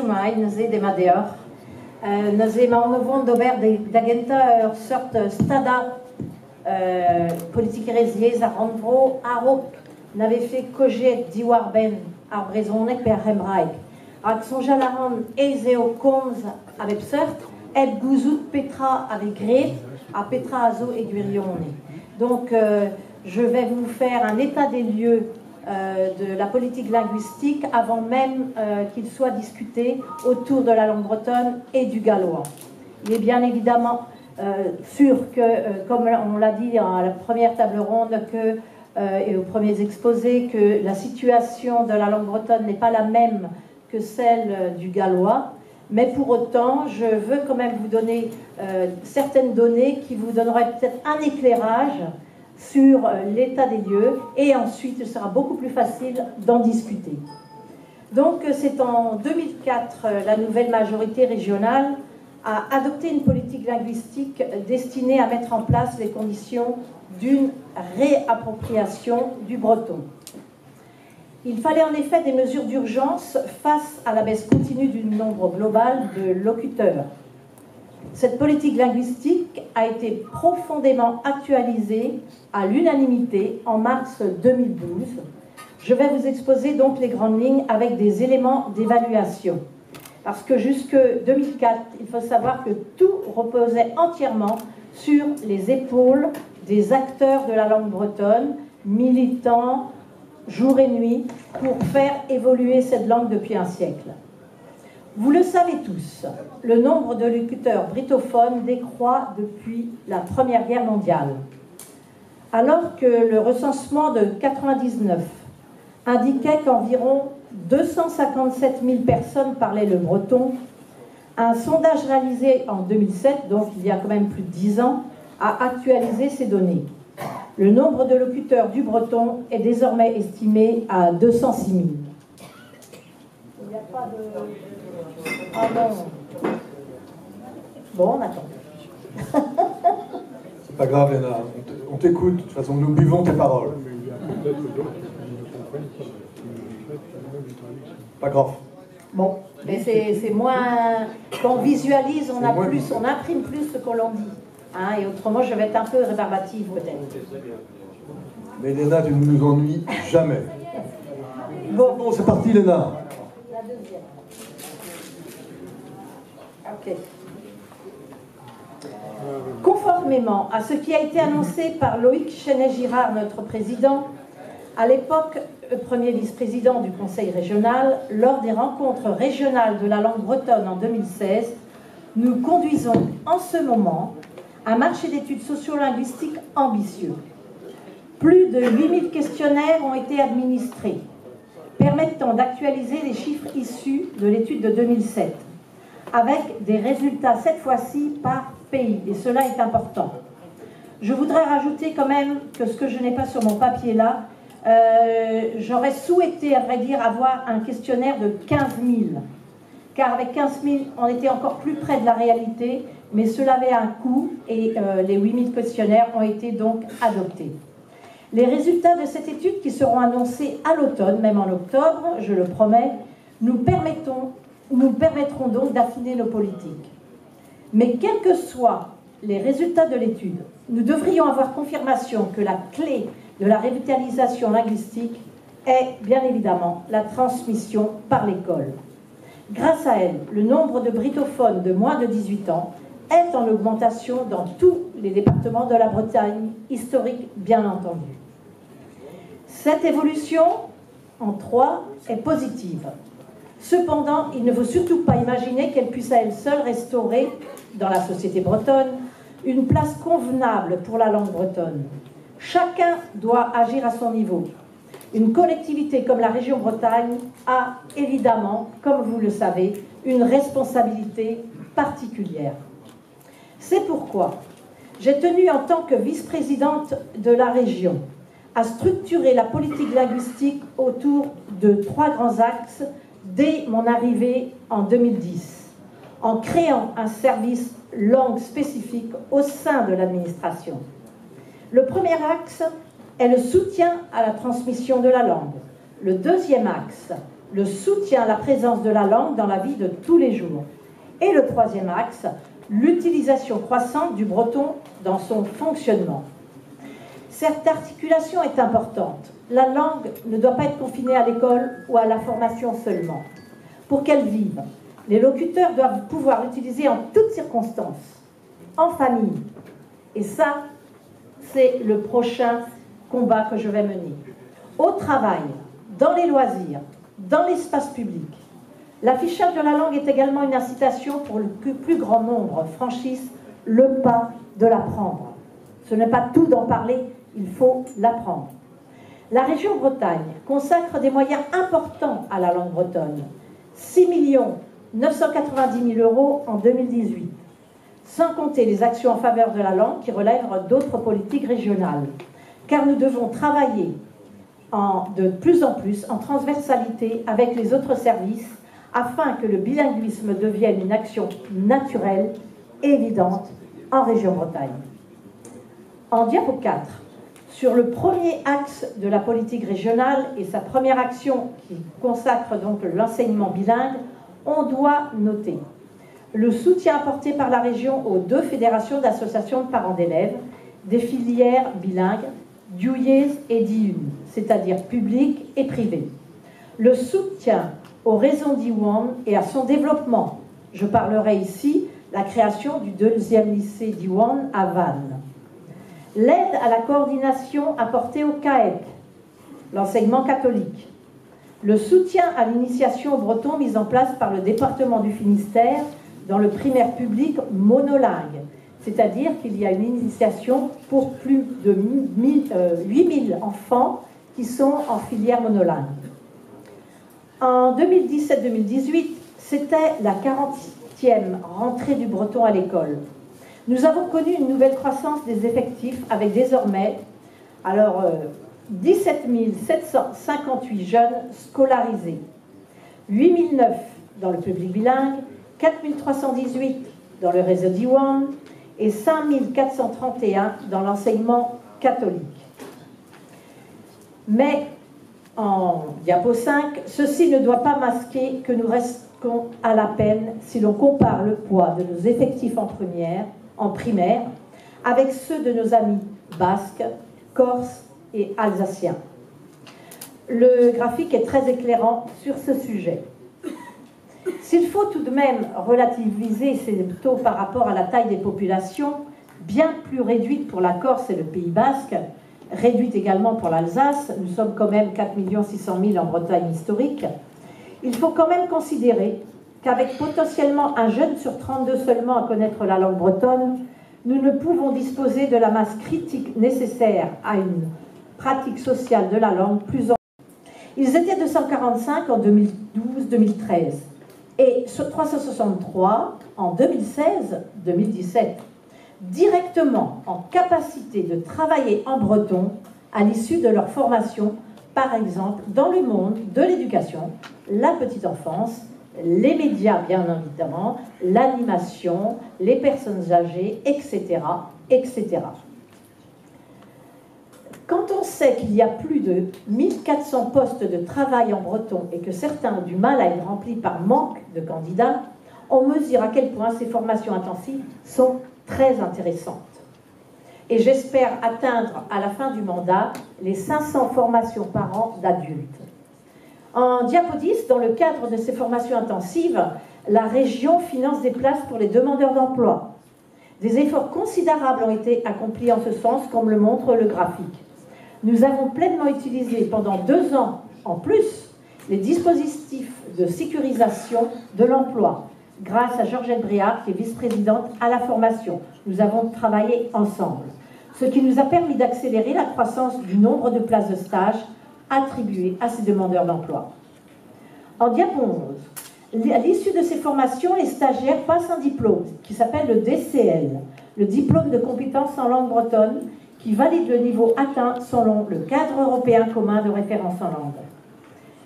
Schumai, neze de Madeor, neze ma onovon d'ober d'agenta sort stada politique résiez à Randro, Arop, n'avait fait coget d'Iwarben, à Brezonec per Hemraik. Ak son jalaran ezeo komz avec sort, et gouzout Petra avec Gré, à Petra Azo et Guirione. Donc, je vais vous faire un état des lieux de la politique linguistique avant même qu'il soit discuté autour de la langue bretonne et du gallois. Il est bien évidemment sûr que, comme on l'a dit à la première table ronde et aux premiers exposés, que la situation de la langue bretonne n'est pas la même que celle du gallois. Mais pour autant, je veux quand même vous donner certaines données qui vous donneraient peut-être un éclairage sur l'état des lieux, et ensuite il sera beaucoup plus facile d'en discuter. Donc c'est en 2004, la nouvelle majorité régionale a adopté une politique linguistique destinée à mettre en place les conditions d'une réappropriation du breton. Il fallait en effet des mesures d'urgence face à la baisse continue du nombre global de locuteurs. Cette politique linguistique a été profondément actualisée à l'unanimité en mars 2012. Je vais vous exposer donc les grandes lignes avec des éléments d'évaluation. Parce que jusque 2004, il faut savoir que tout reposait entièrement sur les épaules des acteurs de la langue bretonne, militants, jour et nuit, pour faire évoluer cette langue depuis un siècle. Vous le savez tous, le nombre de locuteurs brittophones décroît depuis la Première Guerre mondiale. Alors que le recensement de 1999 indiquait qu'environ 257 000 personnes parlaient le breton, un sondage réalisé en 2007, donc il y a quand même plus de 10 ans, a actualisé ces données. Le nombre de locuteurs du breton est désormais estimé à 206 000. Il n'y a pas de... Ah non. Bon, on attend. C'est pas grave, Léna. On t'écoute. De toute façon, nous buvons tes paroles. Pas grave. Bon, mais c'est moins... Quand on visualise, on a plus, on imprime plus ce qu'on l'en dit. Hein, et autrement, je vais être un peu rébarbative, peut-être. Mais Léna, tu ne nous ennuies jamais. Bon, c'est parti, Léna. La deuxième. Ok. Conformément à ce qui a été annoncé par Loïc Chenet-Girard, notre président, à l'époque premier vice-président du Conseil régional, lors des rencontres régionales de la langue bretonne en 2016, nous conduisons en ce moment un marché d'études sociolinguistiques ambitieux. Plus de 8000 questionnaires ont été administrés, permettant d'actualiser les chiffres issus de l'étude de 2007, avec des résultats cette fois-ci par pays, et cela est important. Je voudrais rajouter quand même que ce que je n'ai pas sur mon papier là, j'aurais souhaité, à vrai dire, avoir un questionnaire de 15 000, car avec 15 000, on était encore plus près de la réalité, mais cela avait un coût, et les 8000 questionnaires ont été donc adoptés. Les résultats de cette étude, qui seront annoncés à l'automne, même en octobre, je le promets, nous permettront donc d'affiner nos politiques. Mais quels que soient les résultats de l'étude, nous devrions avoir confirmation que la clé de la revitalisation linguistique est bien évidemment la transmission par l'école. Grâce à elle, le nombre de brittophones de moins de 18 ans est en augmentation dans tous les départements de la Bretagne historique, bien entendu. Cette évolution, en 3, est positive. Cependant, il ne faut surtout pas imaginer qu'elle puisse à elle seule restaurer, dans la société bretonne, une place convenable pour la langue bretonne. Chacun doit agir à son niveau. Une collectivité comme la région Bretagne a évidemment, comme vous le savez, une responsabilité particulière. C'est pourquoi j'ai tenu en tant que vice-présidente de la région à structurer la politique linguistique autour de 3 grands axes dès mon arrivée en 2010, en créant un service langue spécifique au sein de l'administration. Le premier axe est le soutien à la transmission de la langue. Le deuxième axe le soutien à la présence de la langue dans la vie de tous les jours. Et le troisième axe, l'utilisation croissante du breton dans son fonctionnement. Cette articulation est importante. La langue ne doit pas être confinée à l'école ou à la formation seulement. Pour qu'elle vive, les locuteurs doivent pouvoir l'utiliser en toutes circonstances, en famille. Et ça, c'est le prochain combat que je vais mener. Au travail, dans les loisirs, dans l'espace public. L'affichage de la langue est également une incitation pour que le plus grand nombre franchisse le pas de l'apprendre. Ce n'est pas tout d'en parler, il faut l'apprendre. La région Bretagne consacre des moyens importants à la langue bretonne. 6 990 000 € en 2018, sans compter les actions en faveur de la langue qui relèvent d'autres politiques régionales. Car nous devons travailler de plus en plus en transversalité avec les autres services afin que le bilinguisme devienne une action naturelle, évidente en région Bretagne. En diapo 4, sur le premier axe de la politique régionale et sa première action qui consacre donc l'enseignement bilingue, on doit noter le soutien apporté par la région aux 2 fédérations d'associations de parents d'élèves, des filières bilingues, DIUYES et DIUN, c'est-à-dire public et privé. Le soutien aux réseaux d'Iwan et à son développement. Je parlerai ici de la création du 2e lycée d'Iwan à Vannes. L'aide à la coordination apportée au CAEC, l'enseignement catholique. Le soutien à l'initiation au breton mise en place par le département du Finistère dans le primaire public monolingue, c'est-à-dire qu'il y a une initiation pour plus de 8000 enfants qui sont en filière monolingue. En 2017-2018, c'était la 40e rentrée du breton à l'école. Nous avons connu une nouvelle croissance des effectifs avec désormais 17 758 jeunes scolarisés, 8 009 dans le public bilingue, 4 318 dans le réseau d'Iwan et 5 431 dans l'enseignement catholique. Mais en diapo 5, ceci ne doit pas masquer que nous restons à la peine si l'on compare le poids de nos effectifs en primaire avec ceux de nos amis basques, corses et alsaciens. Le graphique est très éclairant sur ce sujet. S'il faut tout de même relativiser ces taux par rapport à la taille des populations, bien plus réduite pour la Corse et le Pays basque, réduite également pour l'Alsace, nous sommes quand même 4 600 000 en Bretagne historique, il faut quand même considérer qu'avec potentiellement un jeune sur 32 seulement à connaître la langue bretonne, nous ne pouvons disposer de la masse critique nécessaire à une pratique sociale de la langue plus en... Ils étaient 245 en 2012-2013 et 363 en 2016-2017, directement en capacité de travailler en breton à l'issue de leur formation, par exemple dans le monde de l'éducation, la petite enfance, les médias bien évidemment, l'animation, les personnes âgées, etc., etc. Quand on sait qu'il y a plus de 1400 postes de travail en breton et que certains ont du mal à être remplis par manque de candidats, on mesure à quel point ces formations intensives sont très intéressantes. Et j'espère atteindre à la fin du mandat les 500 formations par an d'adultes. En diapo 10, dans le cadre de ces formations intensives, la région finance des places pour les demandeurs d'emploi. Des efforts considérables ont été accomplis en ce sens, comme le montre le graphique. Nous avons pleinement utilisé pendant 2 ans en plus les dispositifs de sécurisation de l'emploi, grâce à Georgette Briard, qui est vice-présidente à la formation. Nous avons travaillé ensemble, ce qui nous a permis d'accélérer la croissance du nombre de places de stage attribuées à ces demandeurs d'emploi. En diapo 11, à l'issue de ces formations, les stagiaires passent un diplôme qui s'appelle le DCL, le diplôme de compétence en langue bretonne, qui valide le niveau atteint selon le cadre européen commun de référence en langue.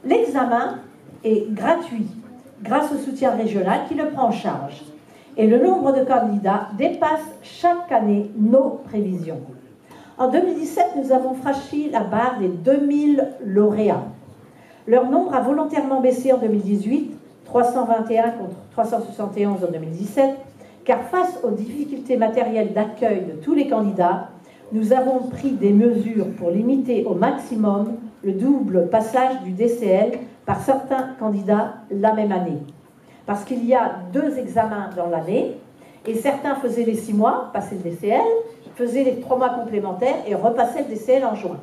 L'examen est gratuit grâce au soutien régional qui le prend en charge. Et le nombre de candidats dépasse chaque année nos prévisions. En 2017, nous avons franchi la barre des 2000 lauréats. Leur nombre a volontairement baissé en 2018, 321 contre 371 en 2017, car face aux difficultés matérielles d'accueil de tous les candidats, nous avons pris des mesures pour limiter au maximum le double passage du DCL par certains candidats la même année. Parce qu'il y a 2 examens dans l'année, et certains faisaient les 6 mois, passaient le DCL, faisaient les 3 mois complémentaires et repassaient le DCL en juin.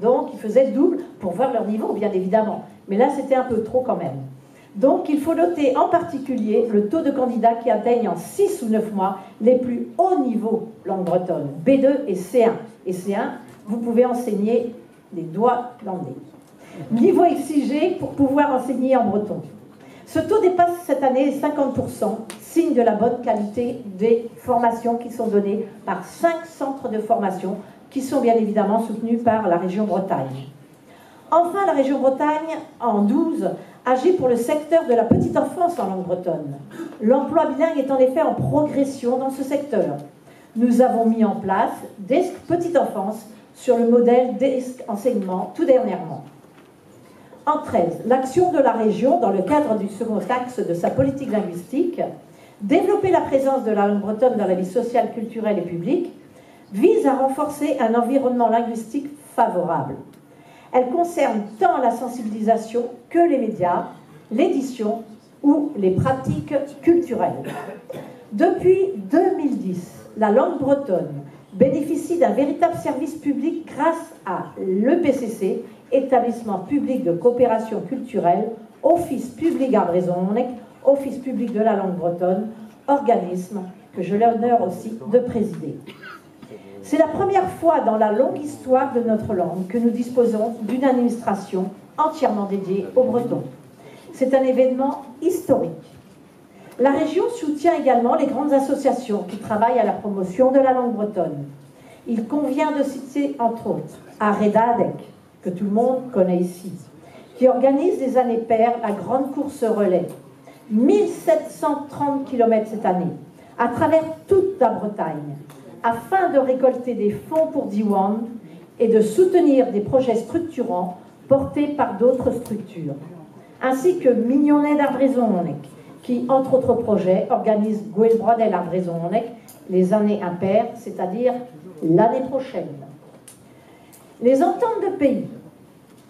Donc, ils faisaient le double pour voir leur niveau, bien évidemment. Mais là, c'était un peu trop quand même. Donc, il faut noter en particulier le taux de candidats qui atteignent en 6 ou 9 mois les plus hauts niveaux langue bretonne, B2 et C1. Et C1, vous pouvez enseigner les doigts landais. Niveau exigé pour pouvoir enseigner en breton. Ce taux dépasse cette année les 50%, signe de la bonne qualité des formations qui sont données par 5 centres de formation qui sont bien évidemment soutenus par la région Bretagne. Enfin, la région Bretagne, en 12, agit pour le secteur de la petite enfance en langue bretonne. L'emploi bilingue est en effet en progression dans ce secteur. Nous avons mis en place DESC Petite Enfance sur le modèle DESC Enseignement tout dernièrement. En 13, l'action de la région, dans le cadre du second axe de sa politique linguistique, développer la présence de la langue bretonne dans la vie sociale, culturelle et publique, vise à renforcer un environnement linguistique favorable. Elle concerne tant la sensibilisation que les médias, l'édition ou les pratiques culturelles. Depuis 2010, la langue bretonne bénéficie d'un véritable service public grâce à l'EPCC, Établissement public de coopération culturelle, Office public Arbrézonec, Office public de la langue bretonne, organisme que j'ai l'honneur aussi de présider. C'est la première fois dans la longue histoire de notre langue que nous disposons d'une administration entièrement dédiée aux Bretons. C'est un événement historique. La région soutient également les grandes associations qui travaillent à la promotion de la langue bretonne. Il convient de citer, entre autres, Aredadec, que tout le monde connaît ici, qui organise des années paires la grande course relais. 1730 km cette année, à travers toute la Bretagne, afin de récolter des fonds pour Diwan et de soutenir des projets structurants portés par d'autres structures, ainsi que Mignonnet d'Arbrézonec, qui, entre autres projets, organise Gouelbrodel Arbrézonec les années impaires, c'est-à-dire l'année prochaine. Les ententes de pays,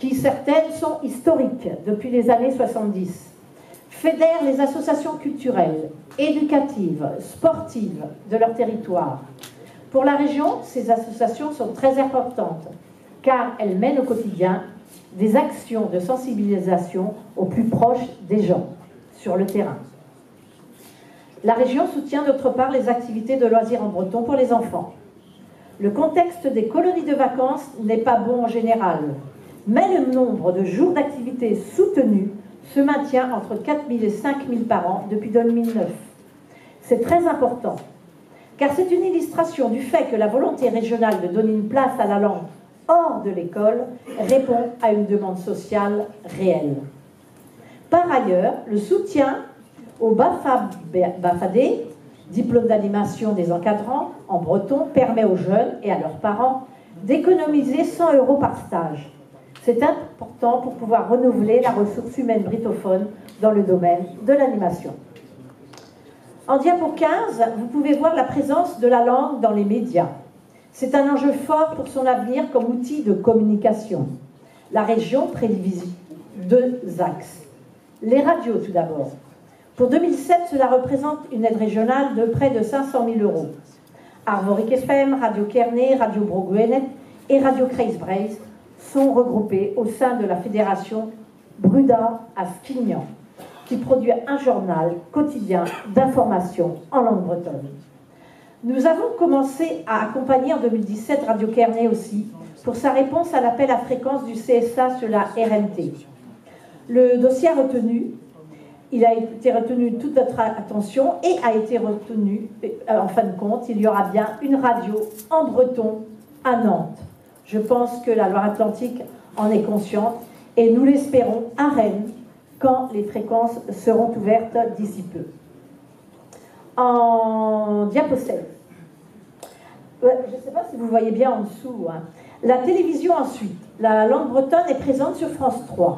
qui certaines sont historiques depuis les années 70, fédèrent les associations culturelles, éducatives, sportives de leur territoire. Pour la région, ces associations sont très importantes, car elles mènent au quotidien des actions de sensibilisation au plus proche des gens, sur le terrain. La région soutient d'autre part les activités de loisirs en breton pour les enfants. Le contexte des colonies de vacances n'est pas bon en général, mais le nombre de jours d'activité soutenus se maintient entre 4 000 et 5 000 par an depuis 2009. C'est très important, car c'est une illustration du fait que la volonté régionale de donner une place à la langue hors de l'école répond à une demande sociale réelle. Par ailleurs, le soutien au BAFAD, diplôme d'animation des encadrants en breton, permet aux jeunes et à leurs parents d'économiser 100 € par stage. C'est important pour pouvoir renouveler la ressource humaine britophone dans le domaine de l'animation. En diapo 15, vous pouvez voir la présence de la langue dans les médias. C'est un enjeu fort pour son avenir comme outil de communication. La région privilégie 2 axes. Les radios tout d'abord. Pour 2007, cela représente une aide régionale de près de 500 000 €. Arvorique FM, Radio Kerney, Radio Broguenet et Radio Kreisbreis sont regroupés au sein de la fédération Bruda à Skignan, qui produit un journal quotidien d'information en langue bretonne. Nous avons commencé à accompagner en 2017 Radio Kerney aussi, pour sa réponse à l'appel à fréquence du CSA sur la RNT. Le dossier a retenu, il a été retenu toute notre attention et a été retenu, en fin de compte, il y aura bien une radio en breton à Nantes. Je pense que la Loire-Atlantique en est consciente et nous l'espérons à Rennes quand les fréquences seront ouvertes d'ici peu. En diapo 16. Je ne sais pas si vous voyez bien en dessous. Hein. La télévision ensuite. La langue bretonne est présente sur France 3.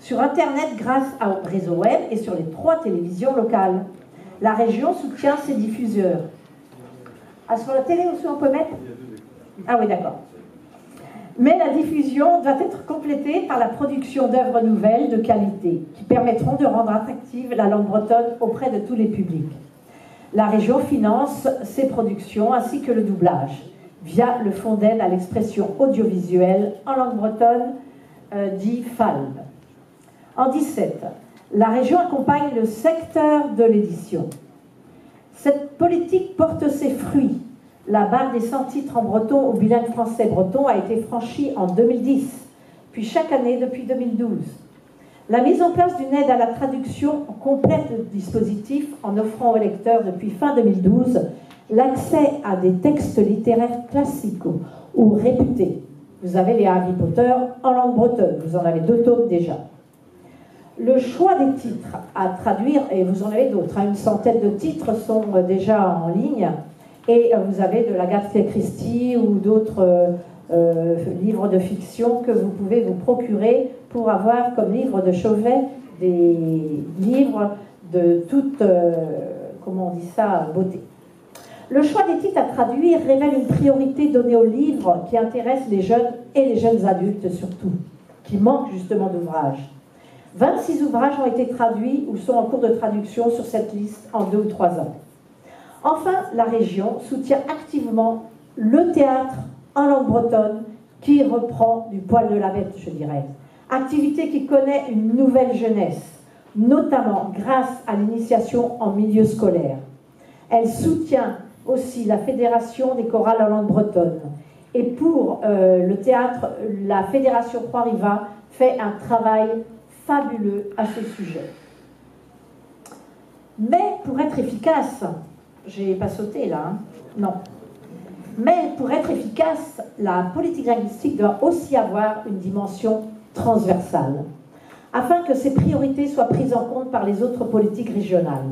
sur Internet grâce au réseau web et sur les 3 télévisions locales. La région soutient ces diffuseurs. Ah, sur la télé aussi on peut mettre? Ah oui, d'accord. Mais la diffusion doit être complétée par la production d'œuvres nouvelles de qualité qui permettront de rendre attractive la langue bretonne auprès de tous les publics. La région finance ces productions ainsi que le doublage via le Fonds d'aide à l'expression audiovisuelle en langue bretonne dit FALB. En 2017, la région accompagne le secteur de l'édition. Cette politique porte ses fruits. La barre des 100 titres en breton au bilingue français-breton a été franchie en 2010, puis chaque année depuis 2012. La mise en place d'une aide à la traduction complète le dispositif en offrant aux lecteurs depuis fin 2012 l'accès à des textes littéraires classiques ou réputés. Vous avez les Harry Potter en langue bretonne, vous en avez 2 tomes déjà. Le choix des titres à traduire, et vous en avez d'autres, une centaine de titres sont déjà en ligne, et vous avez de l'Agatha Christie ou d'autres livres de fiction que vous pouvez vous procurer pour avoir comme livre de chevet des livres de toute, comment on dit ça, beauté. Le choix des titres à traduire révèle une priorité donnée aux livres qui intéressent les jeunes et les jeunes adultes surtout, qui manquent justement d'ouvrages. 26 ouvrages ont été traduits ou sont en cours de traduction sur cette liste en 2 ou 3 ans. Enfin, la région soutient activement le théâtre en langue bretonne qui reprend du poil de la bête, je dirais. Activité qui connaît une nouvelle jeunesse, notamment grâce à l'initiation en milieu scolaire. Elle soutient aussi la Fédération des chorales en langue bretonne. Et pour le théâtre, la Fédération Trois-Rivas fait un travail fabuleux à ce sujet. Mais pour être efficace, j'ai pas sauté là, hein? Non. Mais pour être efficace, la politique linguistique doit aussi avoir une dimension transversale, afin que ses priorités soient prises en compte par les autres politiques régionales,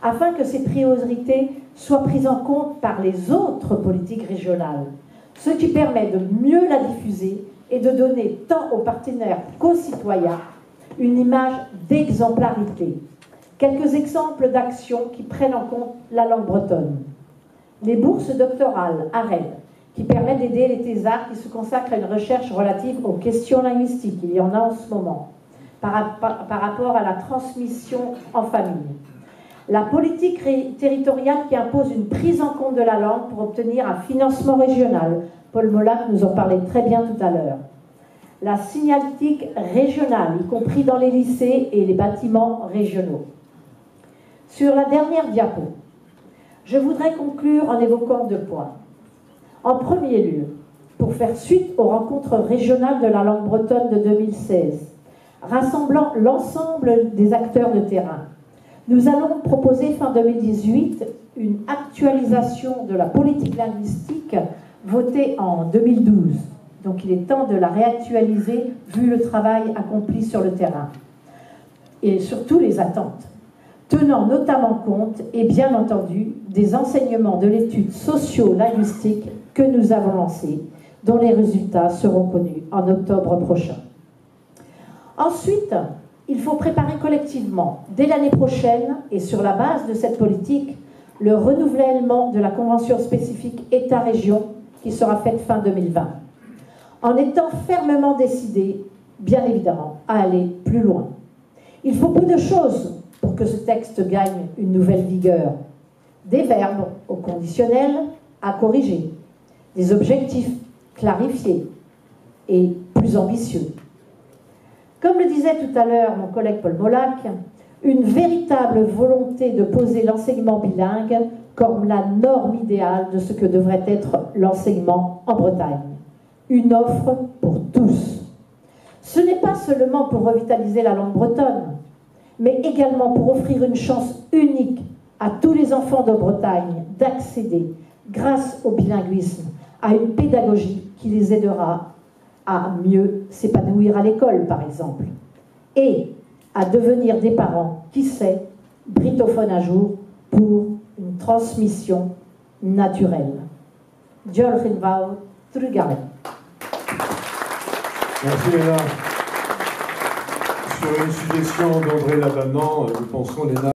afin que ces priorités soient prises en compte par les autres politiques régionales, ce qui permet de mieux la diffuser et de donner tant aux partenaires qu'aux citoyens une image d'exemplarité. Quelques exemples d'actions qui prennent en compte la langue bretonne. Les bourses doctorales ARED, qui permettent d'aider les thésards qui se consacrent à une recherche relative aux questions linguistiques. Il y en a en ce moment, par rapport à la transmission en famille. La politique territoriale qui impose une prise en compte de la langue pour obtenir un financement régional. Paul Molac nous en parlait très bien tout à l'heure. La signalétique régionale, y compris dans les lycées et les bâtiments régionaux. Sur la dernière diapo, je voudrais conclure en évoquant 2 points. En premier lieu, pour faire suite aux rencontres régionales de la langue bretonne de 2016, rassemblant l'ensemble des acteurs de terrain, nous allons proposer fin 2018 une actualisation de la politique linguistique votée en 2012. Donc il est temps de la réactualiser vu le travail accompli sur le terrain. Et surtout les attentes, tenant notamment compte, et bien entendu, des enseignements de l'étude socio-linguistique que nous avons lancée, dont les résultats seront connus en octobre prochain. Ensuite, il faut préparer collectivement, dès l'année prochaine, et sur la base de cette politique, le renouvellement de la convention spécifique État-région qui sera faite fin 2020. En étant fermement décidé, bien évidemment, à aller plus loin. Il faut peu de choses pour que ce texte gagne une nouvelle vigueur. Des verbes au conditionnel à corriger, des objectifs clarifiés et plus ambitieux. Comme le disait tout à l'heure mon collègue Paul Molac, une véritable volonté de poser l'enseignement bilingue comme la norme idéale de ce que devrait être l'enseignement en Bretagne. Une offre pour tous. Ce n'est pas seulement pour revitaliser la langue bretonne, mais également pour offrir une chance unique à tous les enfants de Bretagne d'accéder, grâce au bilinguisme, à une pédagogie qui les aidera à mieux s'épanouir à l'école, par exemple, et à devenir des parents, qui sait, britophones un jour, pour une transmission naturelle. Diolch yn fawr, drwy galon. Merci Léna. Sur une suggestion d'André Labanant, nous pensons, Léna,